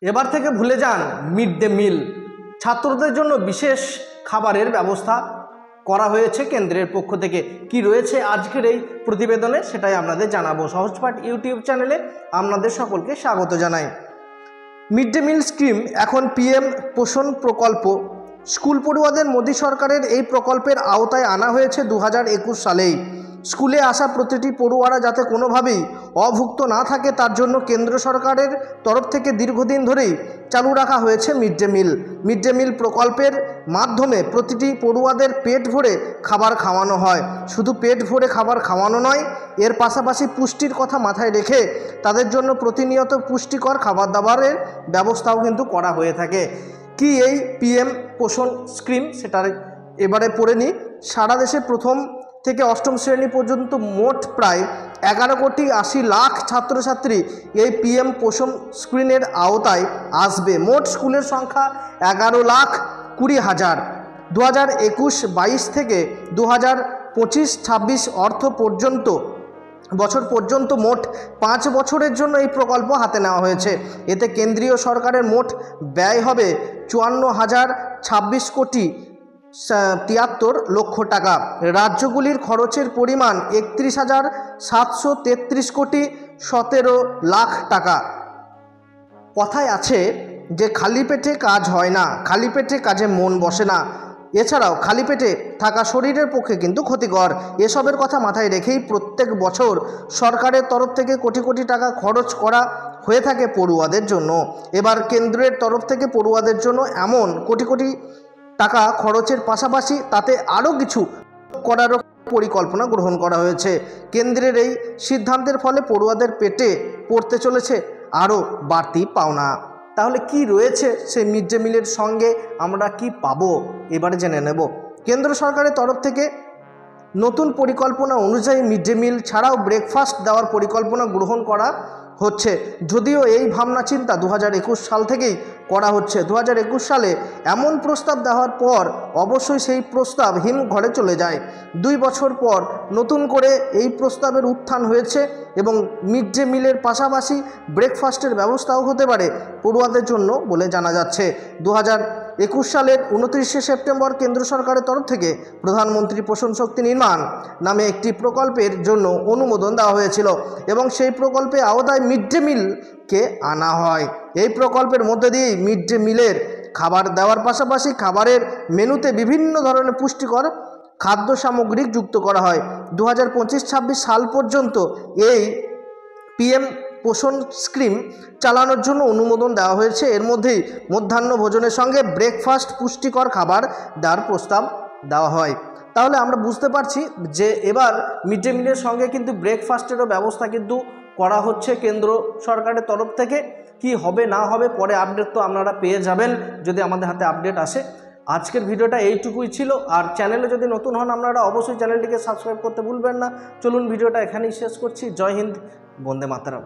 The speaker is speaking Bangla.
এবার থেকে ভুলে যান মিড ডে মিল। ছাত্রদের জন্য বিশেষ খাবারের ব্যবস্থা করা হয়েছে কেন্দ্রের পক্ষ থেকে। কি রয়েছে আজকের এই প্রতিবেদনে সেটাই আপনাদের জানাবো। সহজপাঠ ইউটিউব চ্যানেলে আপনাদের সকলকে স্বাগত জানাই। মিড ডে মিল স্কিম এখন পিএম পোষণ প্রকল্প। স্কুল পড়ুয়াদের মোদী সরকারের এই প্রকল্পের আওতায় আনা হয়েছে 2021 সালেই। স্কুলে আসা প্রতিটি পড়ুয়ারা যাতে কোনোভাবেই অভুক্ত না থাকে তার জন্য কেন্দ্র সরকারের তরফ থেকে দীর্ঘদিন ধরেই চালু রাখা হয়েছে mid day meal. Mid day meal প্রকল্পের মাধ্যমে প্রতিটি পড়ুয়াদের পেট ভরে খাবার খাওয়ানো হয়। শুধু পেট ভরে খাবার খাওয়ানো নয়, এর পাশাপাশি পুষ্টির কথা মাথায় রেখে তাদের জন্য প্রতিনিয়ত পুষ্টিকর খাবার দাবারের ব্যবস্থাও কিন্তু করা হয়ে থাকে। কি এই পিএম পোষণ স্কিম সেটার এবারে পড়ে নিই। সারা দেশে প্রথম থেকে অষ্টম শ্রেণী পর্যন্ত মোট প্রায় 11,80,00,000 ছাত্রছাত্রী এই পিএম পোষণ স্কিমের আওতায় আসবে। মোট স্কুলের সংখ্যা 11,20,000। 2021-22 থেকে 2025-26 অর্থ পর্যন্ত বছর পর্যন্ত মোট 5 বছরের জন্য এই প্রকল্প হাতে নেওয়া হয়েছে। এতে কেন্দ্রীয় সরকারের মোট ব্যয় হবে 54,026,73 টাকা। রাজ্যগুলির খরচের পরিমাণ 31,733,17,00,000 টাকা। কথায় আছে যে খালি পেটে কাজ হয় না, খালি পেটে কাজে মন বসে না। এছাড়াও খালি পেটে থাকা শরীরের পক্ষে কিন্তু ক্ষতিকর। এসবের কথা মাথায় রেখেই প্রত্যেক বছর সরকারের তরফ থেকে কোটি কোটি টাকা খরচ করা হয়ে থাকে পড়ুয়াদের জন্য। এবার কেন্দ্রের তরফ থেকে পড়ুয়াদের জন্য এমন কোটি কোটি টাকা খরচের পাশাপাশি তাতে আরও কিছু করারও পরিকল্পনা গ্রহণ করা হয়েছে। কেন্দ্রের এই সিদ্ধান্তের ফলে পড়ুয়াদের পেটে পড়তে চলেছে আরও বাড়তি পাওনা। তাহলে কি রয়েছে সেই মিড ডে মিলের সঙ্গে আমরা কি পাবো এবারে জেনে নেব। কেন্দ্র সরকারের তরফ থেকে নতুন পরিকল্পনা অনুযায়ী মিড ডে মিল ছাড়াও ব্রেকফাস্ট দেওয়ার পরিকল্পনা গ্রহণ করা হচ্ছে। যদিও এই ভাবনা চিন্তা 2021 সাল থেকেই করা হচ্ছে। 2021 সালে এমন প্রস্তাব দেওয়ার পর অবশ্যই সেই প্রস্তাব হিমঘরে চলে যায়। 2 বছর পর নতুন করে এই প্রস্তাবের উত্থান হয়েছে এবং মিড ডে মিলের পাশাপাশি ব্রেকফাস্টের ব্যবস্থাও হতে পারে পড়ুয়াদের জন্য বলে জানা যাচ্ছে। 2021 সালের 29শে সেপ্টেম্বর কেন্দ্র সরকারের তরফ থেকে প্রধানমন্ত্রী পোষণ শক্তি নির্মাণ নামে একটি প্রকল্পের জন্য অনুমোদন দেওয়া হয়েছিল এবং সেই প্রকল্পে আওতায় মিড ডে মিলকে আনা হয়। এই প্রকল্পের মধ্যে দিয়েই মিড ডে মিলের খাবার দেওয়ার পাশাপাশি খাবারের মেনুতে বিভিন্ন ধরনের পুষ্টিকর খাদ্য সামগ্রী যুক্ত করা হয়। 2025-26 সাল পর্যন্ত এই পিএম পোষণ স্কিম চালানোর জন্য অনুমোদন দেওয়া হয়েছে। এর মধ্যেই মধ্যাহ্ন ভোজনের সঙ্গে ব্রেকফাস্ট পুষ্টিকর খাবার দেওয়ার প্রস্তাব দেওয়া হয়। তাহলে আমরা বুঝতে পারছি যে এবার মিড ডে মিলের সঙ্গে কিন্তু ব্রেকফাস্টেরও ব্যবস্থা কিন্তু করা হচ্ছে কেন্দ্র সরকারের তরফ থেকে। কি হবে না হবে পরে আপডেট তো আপনারা পেয়ে যাবেন যদি আমাদের হাতে আপডেট আসে। আজকের ভিডিওটা এইটুকুই ছিল। আর চ্যানেলে যদি নতুন হন আপনারা অবশ্যই চ্যানেলটিকে সাবস্ক্রাইব করতে ভুলবেন না। চলুন ভিডিওটা এখানেই শেষ করছি। জয় হিন্দ, বন্দে মাতরম।